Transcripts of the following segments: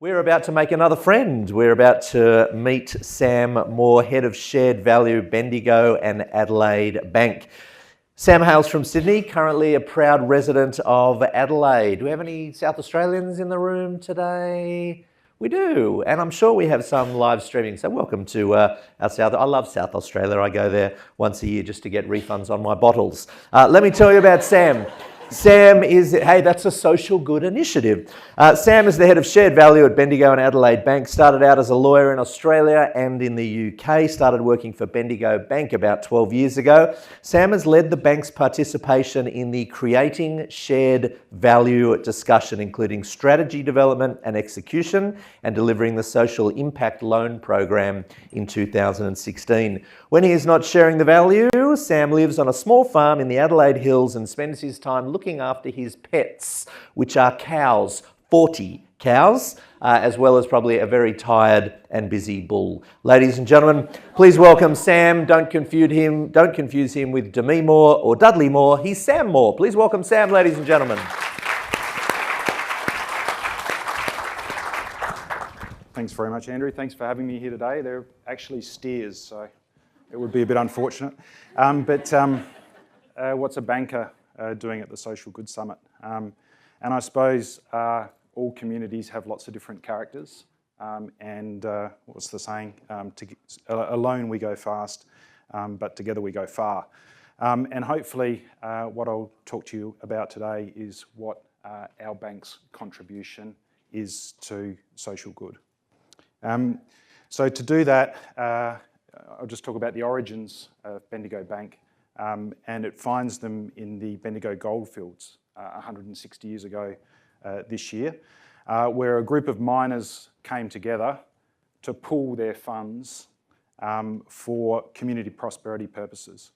We're about to make another friend. We're about to meet Sam Moorhead of Shared Value, Bendigo and Adelaide Bank. Sam hails from Sydney, currently a proud resident of Adelaide. Do we have any South Australians in the room today? We do, and I'm sure we have some live streaming, so welcome to our South. I love South Australia. I go there once a year just to get refunds on my bottles. Let me tell you about Sam. Sam is, hey, that's a social good initiative. Sam is the head of Shared Value at Bendigo and Adelaide Bank. Started out as a lawyer in Australia and in the UK. Started working for Bendigo Bank about 12 years ago. Sam has led the bank's participation in the Creating Shared Value discussion, including strategy development and execution, and delivering the Social Impact Loan Program in 2016. When he is not sharing the value, Sam lives on a small farm in the Adelaide Hills and spends his time looking after his pets, which are cows, 40 cows, as well as probably a very tired and busy bull. Ladies and gentlemen, please welcome Sam. Don't confuse him with Demi Moore or Dudley Moore. He's Sam Moore. Please welcome Sam, ladies and gentlemen. Thanks very much, Andrew. Thanks for having me here today. They're actually steers, so it would be a bit unfortunate. What's a banker doing at the Social Good Summit? And I suppose all communities have lots of different characters. What's the saying? Alone we go fast, but together we go far. And hopefully what I'll talk to you about today is what our bank's contribution is to social good. So to do that, I'll just talk about the origins of Bendigo Bank, and it finds them in the Bendigo goldfields 160 years ago this year, where a group of miners came together to pool their funds for community prosperity purposes.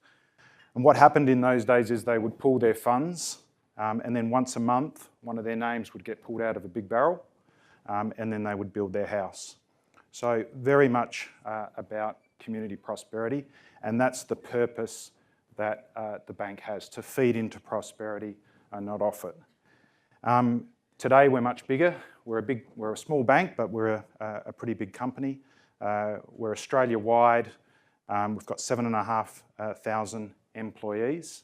And what happened in those days is they would pool their funds, and then once a month, one of their names would get pulled out of a big barrel, and then they would build their house. So very much about community prosperity, and that's the purpose that the bank has, to feed into prosperity and not off it. Today we're much bigger. We're a small bank, but we're a pretty big company. We're Australia-wide. We've got 7,500 employees,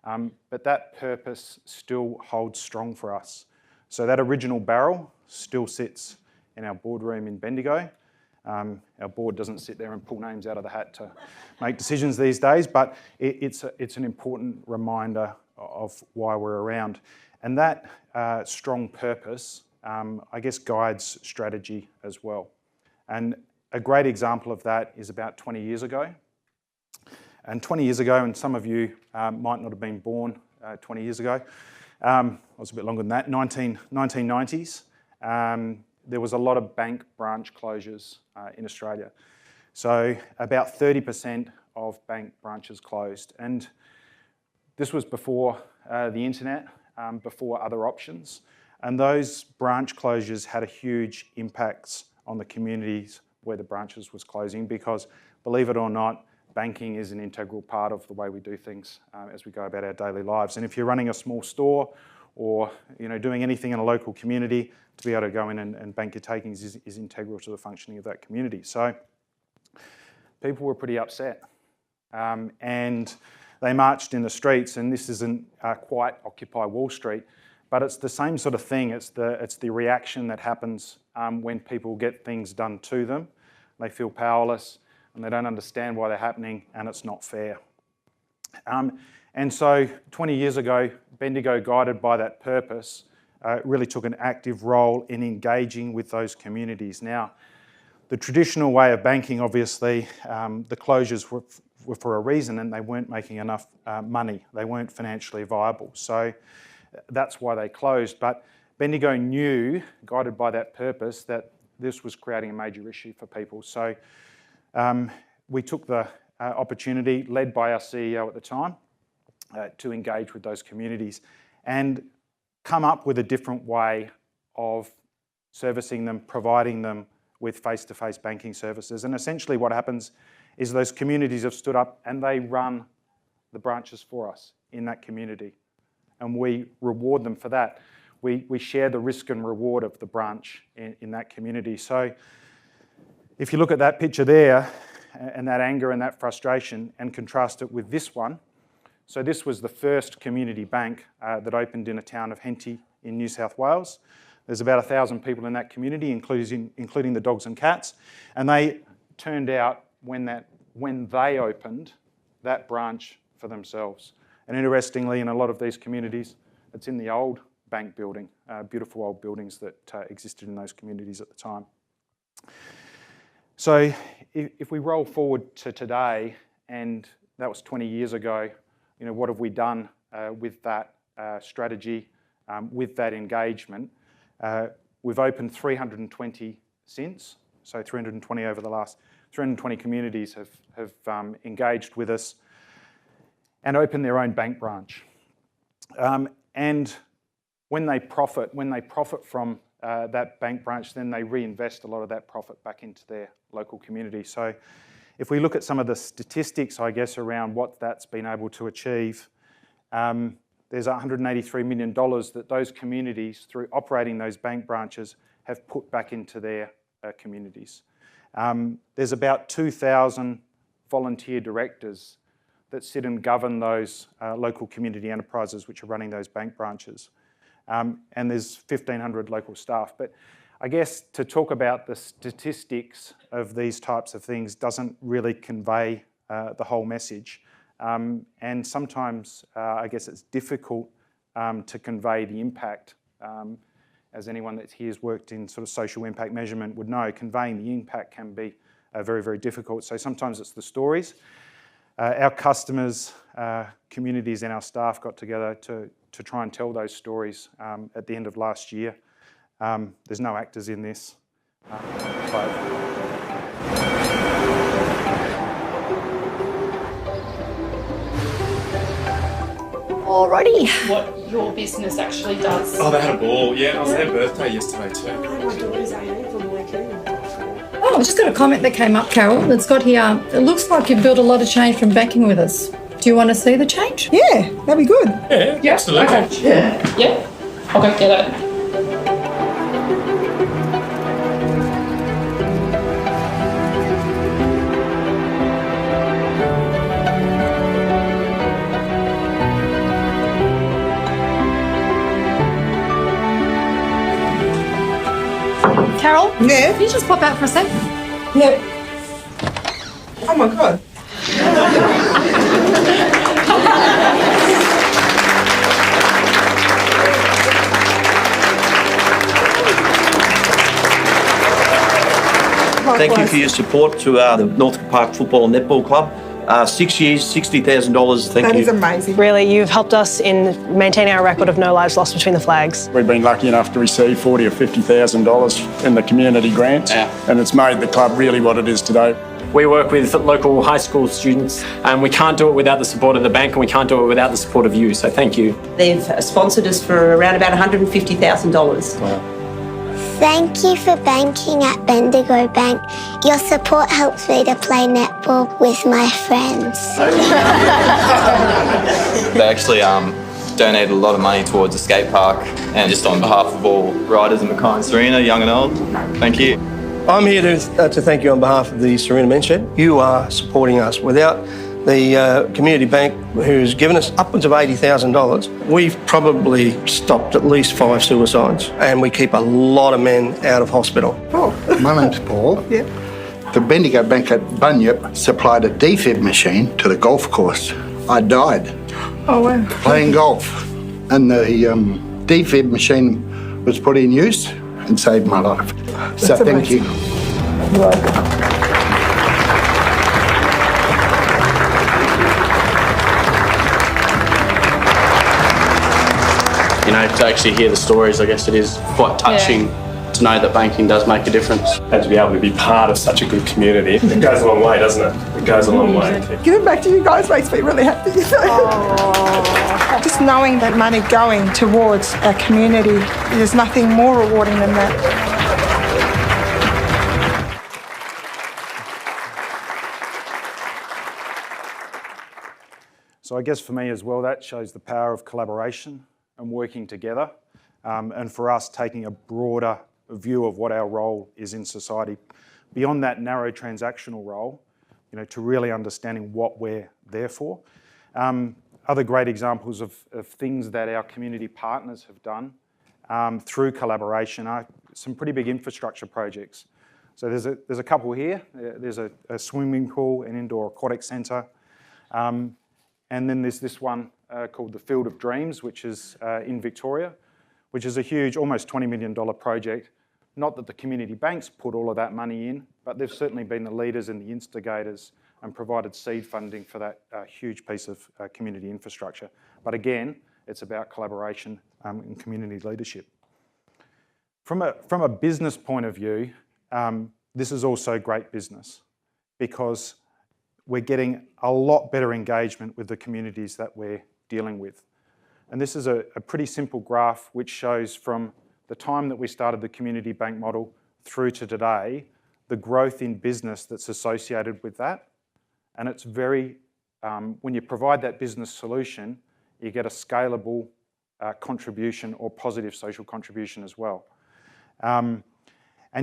but that purpose still holds strong for us. So that original barrel still sits in our boardroom in Bendigo. Our board doesn't sit there and pull names out of the hat to make decisions these days, but it's an important reminder of why we're around. And that strong purpose, I guess, guides strategy as well. And a great example of that is about 20 years ago. And 20 years ago, and some of you might not have been born 20 years ago, I was a bit longer than that, 1990s. There was a lot of bank branch closures in Australia. So about 30% of bank branches closed. And this was before the internet, before other options. And those branch closures had a huge impact on the communities where the branches was closing, because, believe it or not, banking is an integral part of the way we do things as we go about our daily lives. And if you're running a small store or doing anything in a local community, to be able to go in and bank your takings is integral to the functioning of that community. So people were pretty upset, and they marched in the streets. And this isn't quite Occupy Wall Street, but it's the same sort of thing. It's the reaction that happens when people get things done to them. They feel powerless and they don't understand why they're happening, and it's not fair. And so 20 years ago, Bendigo, guided by that purpose, really took an active role in engaging with those communities. Now, the traditional way of banking, obviously, the closures were for a reason, and they weren't making enough money. They weren't financially viable. So that's why they closed. But Bendigo knew, guided by that purpose, that this was creating a major issue for people. So we took the opportunity, led by our CEO at the time, to engage with those communities and come up with a different way of servicing them, providing them with face-to-face banking services. And essentially what happens is those communities have stood up and they run the branches for us in that community. And we reward them for that. we share the risk and reward of the branch in that community. So if you look at that picture there, and that anger and that frustration, and contrast it with this one. So this was the first community bank that opened in a town of Henty in New South Wales. There's about 1,000 people in that community, including the dogs and cats. And they turned out, when they opened, that branch for themselves. And interestingly, in a lot of these communities, it's in the old bank building, beautiful old buildings that existed in those communities at the time. So if we roll forward to today, and that was 20 years ago, what have we done with that strategy, with that engagement? We've opened 320 since, so 320 over the last, 320 communities have engaged with us and opened their own bank branch. And when they profit from that bank branch, then they reinvest a lot of that profit back into their local community. So if we look at some of the statistics, I guess, around what that's been able to achieve, there's $183 million that those communities, through operating those bank branches, have put back into their communities. There's about 2,000 volunteer directors that sit and govern those local community enterprises which are running those bank branches. And there's 1,500 local staff. But I guess to talk about the statistics of these types of things doesn't really convey the whole message. And sometimes I guess it's difficult to convey the impact. As anyone that's here has worked in sort of social impact measurement would know, conveying the impact can be very, very difficult. So sometimes it's the stories. Our customers, communities and our staff got together to try and tell those stories at the end of last year. There's no actors in this. Alrighty. What your business actually does. Oh, they had a ball. Yeah, it was their birthday yesterday too. Oh, I've just got a comment that came up, Carol. It's got here, it looks like you've built a lot of change from banking with us. Do you want to see the change? Yeah, that'd be good. Yeah, absolutely. Okay. Yeah. Okay, get it. Carol? Yeah? Can you just pop out for a sec? Yeah. Oh my God. Thank you for your support to the Northcote Park Football and Netball Club. 6 years, $60,000. Thank you. That is amazing. Really, you've helped us in maintaining our record of no lives lost between the flags. We've been lucky enough to receive $40,000 or $50,000 in the community grant, and it's made the club really what it is today. We work with local high school students, and we can't do it without the support of the bank, and we can't do it without the support of you, so thank you. They've sponsored us for around about $150,000. Wow. Thank you for banking at Bendigo Bank. Your support helps me to play netball with my friends. They actually donated a lot of money towards a skate park, and just on behalf of all riders in Mackay and Serena, young and old, thank you. I'm here to thank you on behalf of the Serena Men's Shed. You are supporting us. Without the community bank, who's given us upwards of $80,000, we've probably stopped at least 5 suicides, and we keep a lot of men out of hospital. Oh, my name's Paul. Yeah. The Bendigo Bank at Bunyip supplied a defib machine to the golf course. I died. Oh, wow. Playing golf. And the defib machine was put in use and saved my life. So thank you. You're welcome. You know, to actually hear the stories, I guess it is quite touching to know that banking does make a difference. And to be able to be part of such a good community, it goes a long way, doesn't it? It goes a long way. Giving back to you guys makes me really happy. Just knowing that money going towards our community, there's nothing more rewarding than that. So I guess for me as well, that shows the power of collaboration and working together. and for us taking a broader view of what our role is in society, beyond that narrow transactional role, to really understanding what we're there for. Other great examples of things that our community partners have done through collaboration are some pretty big infrastructure projects. So there's a couple here. There's a swimming pool, an indoor aquatic centre, and then there's this one called the Field of Dreams, which is in Victoria, which is a huge, almost $20 million project. Not that the community banks put all of that money in, but they've certainly been the leaders and the instigators and provided seed funding for that huge piece of community infrastructure. But again, it's about collaboration and community leadership. From a business point of view, this is also great business because we're getting a lot better engagement with the communities that we're dealing with. And this is a pretty simple graph which shows from the time that we started the community bank model through to today, the growth in business that's associated with that. And it's very, when you provide that business solution, you get a scalable contribution or positive social contribution as well. And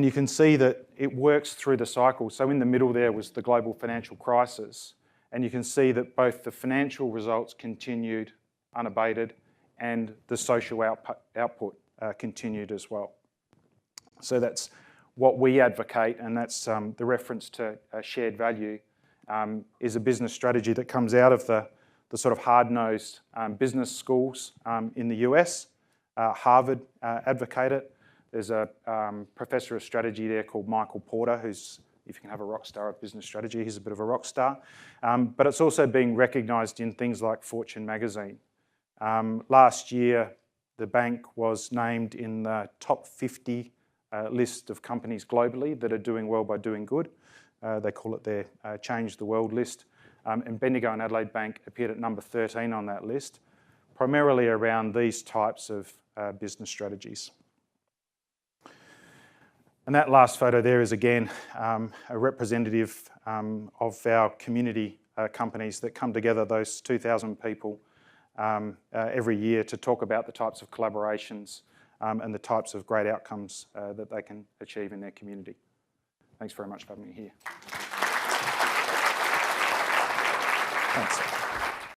you can see that it works through the cycle. So in the middle there was the global financial crisis. And you can see that both the financial results continued unabated and the social output continued as well. So that's what we advocate, and that's the reference to shared value is a business strategy that comes out of the sort of hard-nosed business schools in the US. Harvard advocate it. There's a professor of strategy there called Michael Porter, who's, if you can have a rock star of business strategy, he's a bit of a rock star. But it's also being recognised in things like Fortune magazine. Last year, the bank was named in the top 50 list of companies globally that are doing well by doing good. They call it their Change the World list. And Bendigo and Adelaide Bank appeared at number 13 on that list, primarily around these types of business strategies. And that last photo there is again a representative of our community companies that come together, those 2,000 people every year to talk about the types of collaborations and the types of great outcomes that they can achieve in their community. Thanks very much for having me here. Thanks.